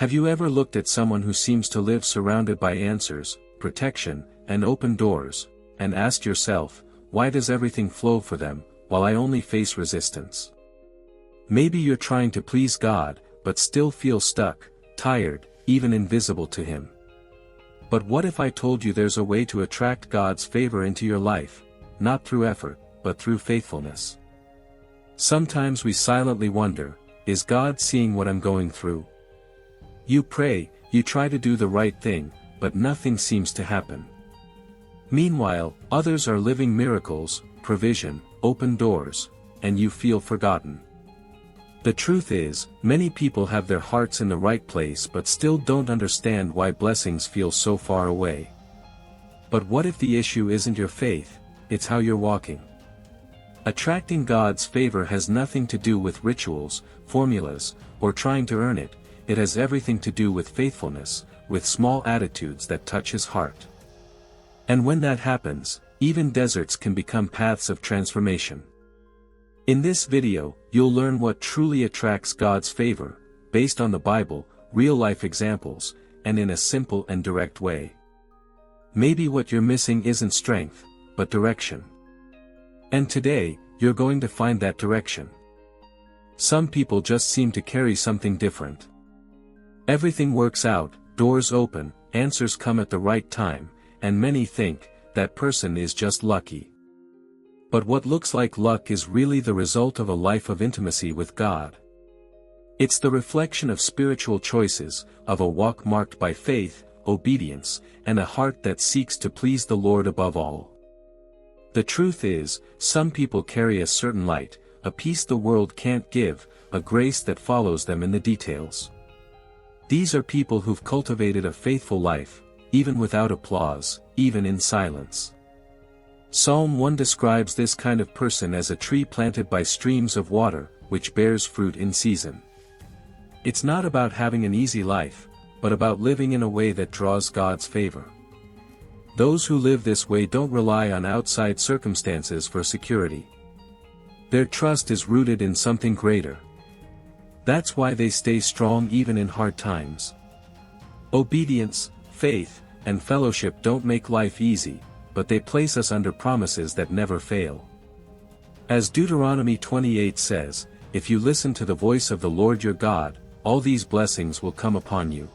Have you ever looked at someone who seems to live surrounded by answers, protection, and open doors, and asked yourself, why does everything flow for them, while I only face resistance? Maybe you're trying to please God, but still feel stuck, tired, even invisible to Him. But what if I told you there's a way to attract God's favor into your life, not through effort, but through faithfulness? Sometimes we silently wonder, is God seeing what I'm going through? You pray, you try to do the right thing, but nothing seems to happen. Meanwhile, others are living miracles, provision, open doors, and you feel forgotten. The truth is, many people have their hearts in the right place but still don't understand why blessings feel so far away. But what if the issue isn't your faith, it's how you're walking? Attracting God's favor has nothing to do with rituals, formulas, or trying to earn it. It has everything to do with faithfulness, with small attitudes that touch His heart. And when that happens, even deserts can become paths of transformation. In this video, you'll learn what truly attracts God's favor, based on the Bible, real-life examples, and in a simple and direct way. Maybe what you're missing isn't strength, but direction. And today, you're going to find that direction. Some people just seem to carry something different. Everything works out, doors open, answers come at the right time, and many think, that person is just lucky. But what looks like luck is really the result of a life of intimacy with God. It's the reflection of spiritual choices, of a walk marked by faith, obedience, and a heart that seeks to please the Lord above all. The truth is, some people carry a certain light, a peace the world can't give, a grace that follows them in the details. These are people who've cultivated a faithful life, even without applause, even in silence. Psalm 1 describes this kind of person as a tree planted by streams of water, which bears fruit in season. It's not about having an easy life, but about living in a way that draws God's favor. Those who live this way don't rely on outside circumstances for security. Their trust is rooted in something greater. That's why they stay strong even in hard times. Obedience, faith, and fellowship don't make life easy, but they place us under promises that never fail. As Deuteronomy 28 says, if you listen to the voice of the Lord your God, all these blessings will come upon you.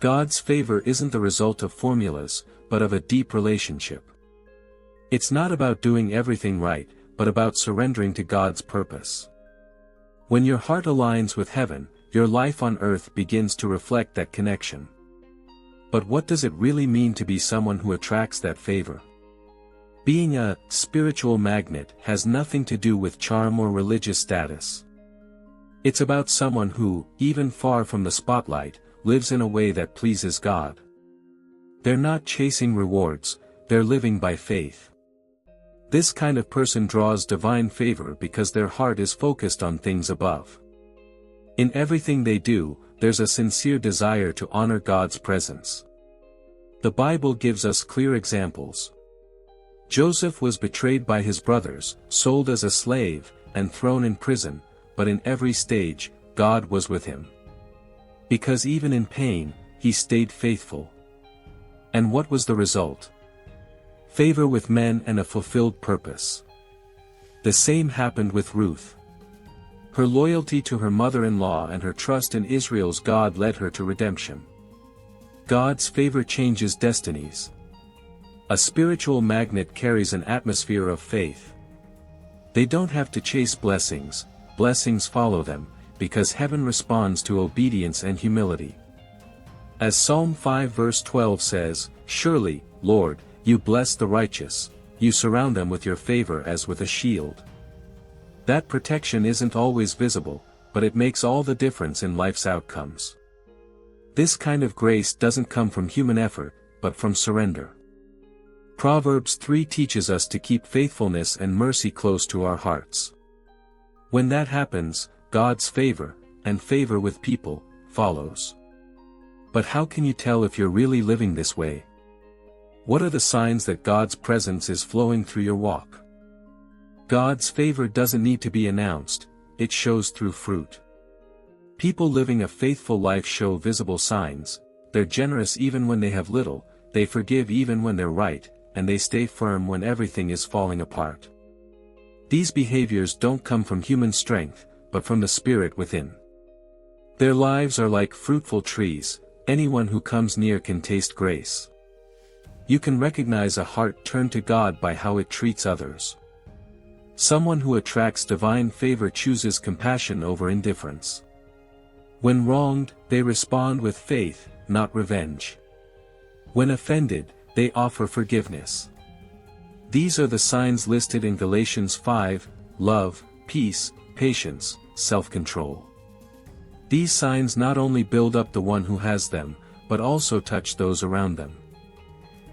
God's favor isn't the result of formulas, but of a deep relationship. It's not about doing everything right, but about surrendering to God's purpose. When your heart aligns with heaven, your life on earth begins to reflect that connection. But what does it really mean to be someone who attracts that favor? Being a spiritual magnet has nothing to do with charm or religious status. It's about someone who, even far from the spotlight, lives in a way that pleases God. They're not chasing rewards, they're living by faith. This kind of person draws divine favor because their heart is focused on things above. In everything they do, there's a sincere desire to honor God's presence. The Bible gives us clear examples. Joseph was betrayed by his brothers, sold as a slave, and thrown in prison, but in every stage, God was with him. Because even in pain, he stayed faithful. And what was the result? Favor with men and a fulfilled purpose. The same happened with Ruth. Her loyalty to her mother-in-law and her trust in Israel's God led her to redemption. God's favor changes destinies. A spiritual magnet carries an atmosphere of faith. They don't have to chase blessings, blessings follow them, because heaven responds to obedience and humility. As Psalm 5 verse 12 says, "Surely, Lord, you bless the righteous, you surround them with your favor as with a shield." That protection isn't always visible, but it makes all the difference in life's outcomes. This kind of grace doesn't come from human effort, but from surrender. Proverbs 3 teaches us to keep faithfulness and mercy close to our hearts. When that happens, God's favor, and favor with people, follows. But how can you tell if you're really living this way? What are the signs that God's presence is flowing through your walk? God's favor doesn't need to be announced, it shows through fruit. People living a faithful life show visible signs. They're generous even when they have little, they forgive even when they're right, and they stay firm when everything is falling apart. These behaviors don't come from human strength, but from the Spirit within. Their lives are like fruitful trees, anyone who comes near can taste grace. You can recognize a heart turned to God by how it treats others. Someone who attracts divine favor chooses compassion over indifference. When wronged, they respond with faith, not revenge. When offended, they offer forgiveness. These are the signs listed in Galatians 5: love, peace, patience, self-control. These signs not only build up the one who has them, but also touch those around them.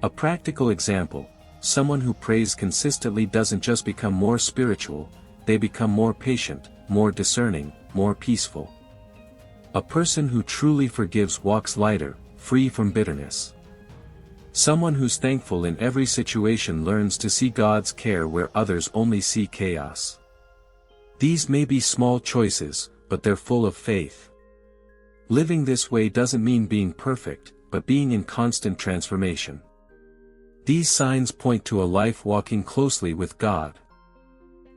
A practical example: someone who prays consistently doesn't just become more spiritual, they become more patient, more discerning, more peaceful. A person who truly forgives walks lighter, free from bitterness. Someone who's thankful in every situation learns to see God's care where others only see chaos. These may be small choices, but they're full of faith. Living this way doesn't mean being perfect, but being in constant transformation. These signs point to a life walking closely with God.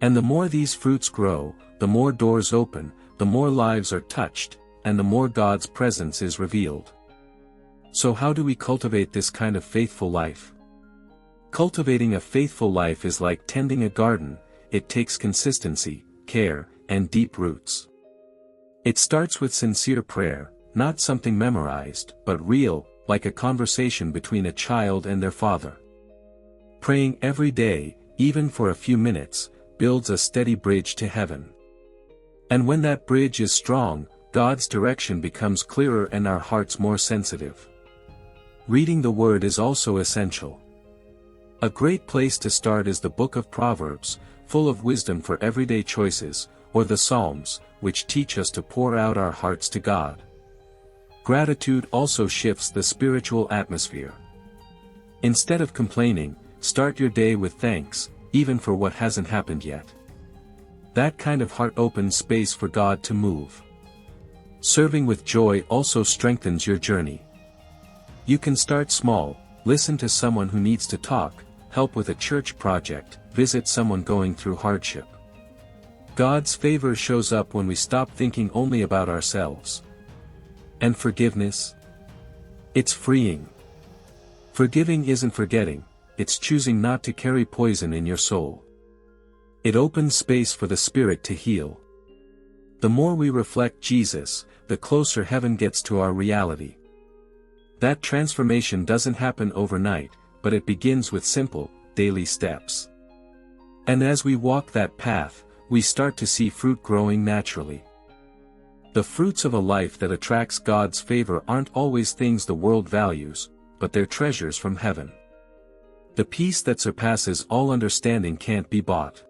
And the more these fruits grow, the more doors open, the more lives are touched, and the more God's presence is revealed. So how do we cultivate this kind of faithful life? Cultivating a faithful life is like tending a garden. It takes consistency, care, and deep roots. It starts with sincere prayer, not something memorized, but real, like a conversation between a child and their father. Praying every day, even for a few minutes, builds a steady bridge to heaven. And when that bridge is strong, God's direction becomes clearer and our hearts more sensitive. Reading the Word is also essential. A great place to start is the book of Proverbs, full of wisdom for everyday choices, or the Psalms, which teach us to pour out our hearts to God. Gratitude also shifts the spiritual atmosphere. Instead of complaining, start your day with thanks, even for what hasn't happened yet. That kind of heart opens space for God to move. Serving with joy also strengthens your journey. You can start small: listen to someone who needs to talk, help with a church project, visit someone going through hardship. God's favor shows up when we stop thinking only about ourselves. And forgiveness? It's freeing. Forgiving isn't forgetting, it's choosing not to carry poison in your soul. It opens space for the Spirit to heal. The more we reflect Jesus, the closer heaven gets to our reality. That transformation doesn't happen overnight, but it begins with simple, daily steps. And as we walk that path, we start to see fruit growing naturally. The fruits of a life that attracts God's favor aren't always things the world values, but they're treasures from heaven. The peace that surpasses all understanding can't be bought.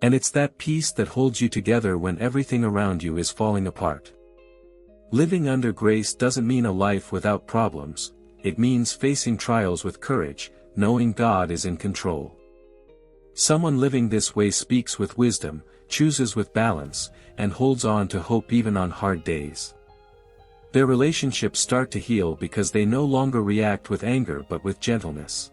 And it's that peace that holds you together when everything around you is falling apart. Living under grace doesn't mean a life without problems, it means facing trials with courage, knowing God is in control. Someone living this way speaks with wisdom, chooses with balance, and holds on to hope even on hard days. Their relationships start to heal because they no longer react with anger but with gentleness.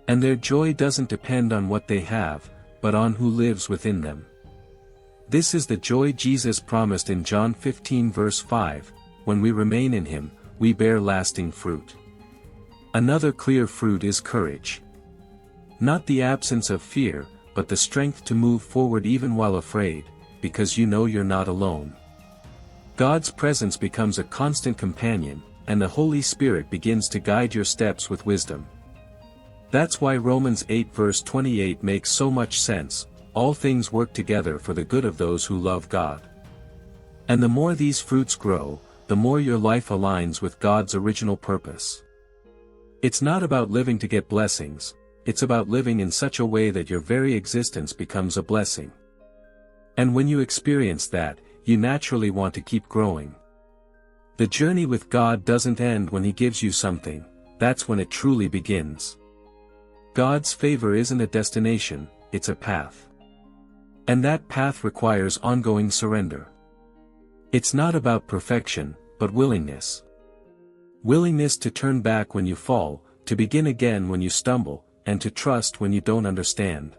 And their joy doesn't depend on what they have, but on who lives within them. This is the joy Jesus promised in John 15 verse 5, when we remain in Him, we bear lasting fruit. Another clear fruit is courage. Not the absence of fear, but the strength to move forward even while afraid, because you know you're not alone. God's presence becomes a constant companion, and the Holy Spirit begins to guide your steps with wisdom. That's why Romans 8 verse 28 makes so much sense: all things work together for the good of those who love God. And the more these fruits grow, the more your life aligns with God's original purpose. It's not about living to get blessings, it's about living in such a way that your very existence becomes a blessing. And when you experience that, you naturally want to keep growing. The journey with God doesn't end when He gives you something, that's when it truly begins. God's favor isn't a destination, it's a path. And that path requires ongoing surrender. It's not about perfection, but willingness. Willingness to turn back when you fall, to begin again when you stumble, and to trust when you don't understand.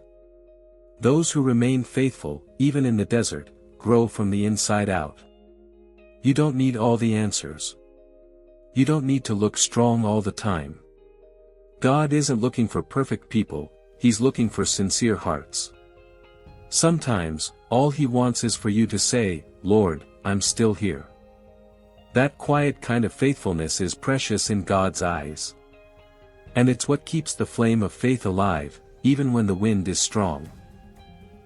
Those who remain faithful, even in the desert, grow from the inside out. You don't need all the answers. You don't need to look strong all the time. God isn't looking for perfect people, He's looking for sincere hearts. Sometimes, all He wants is for you to say, "Lord, I'm still here." That quiet kind of faithfulness is precious in God's eyes. And it's what keeps the flame of faith alive, even when the wind is strong.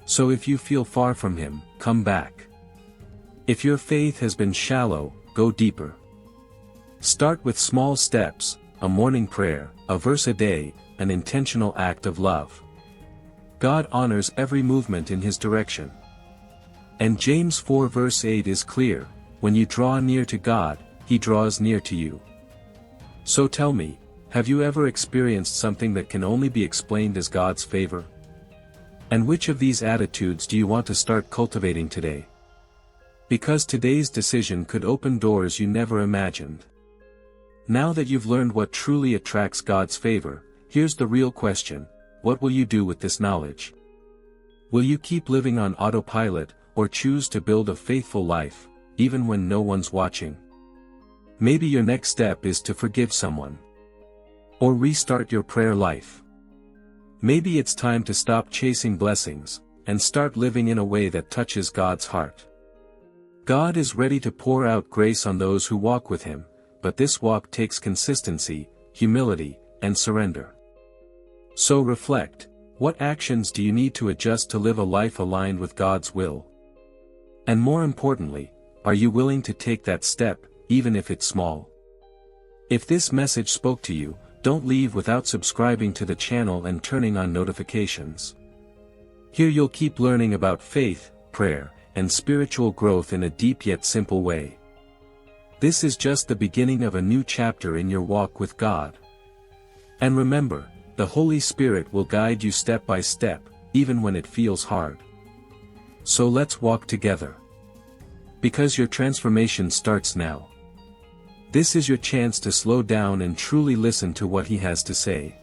So if you feel far from Him, come back. If your faith has been shallow, go deeper. Start with small steps, a morning prayer, a verse a day, an intentional act of love. God honors every movement in His direction. And James 4 verse 8 is clear, when you draw near to God, He draws near to you. So tell me, have you ever experienced something that can only be explained as God's favor? And which of these attitudes do you want to start cultivating today? Because today's decision could open doors you never imagined. Now that you've learned what truly attracts God's favor, here's the real question: what will you do with this knowledge? Will you keep living on autopilot, or choose to build a faithful life, even when no one's watching? Maybe your next step is to forgive someone. Or restart your prayer life. Maybe it's time to stop chasing blessings, and start living in a way that touches God's heart. God is ready to pour out grace on those who walk with Him, but this walk takes consistency, humility, and surrender. So reflect, what actions do you need to adjust to live a life aligned with God's will? And more importantly, are you willing to take that step, even if it's small? If this message spoke to you, don't leave without subscribing to the channel and turning on notifications. Here you'll keep learning about faith, prayer, and spiritual growth in a deep yet simple way. This is just the beginning of a new chapter in your walk with God. And remember, the Holy Spirit will guide you step by step, even when it feels hard. So let's walk together. Because your transformation starts now. This is your chance to slow down and truly listen to what He has to say.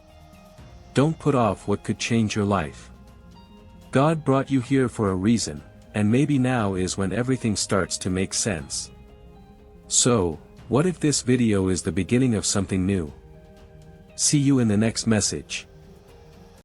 Don't put off what could change your life. God brought you here for a reason, and maybe now is when everything starts to make sense. So, what if this video is the beginning of something new? See you in the next message.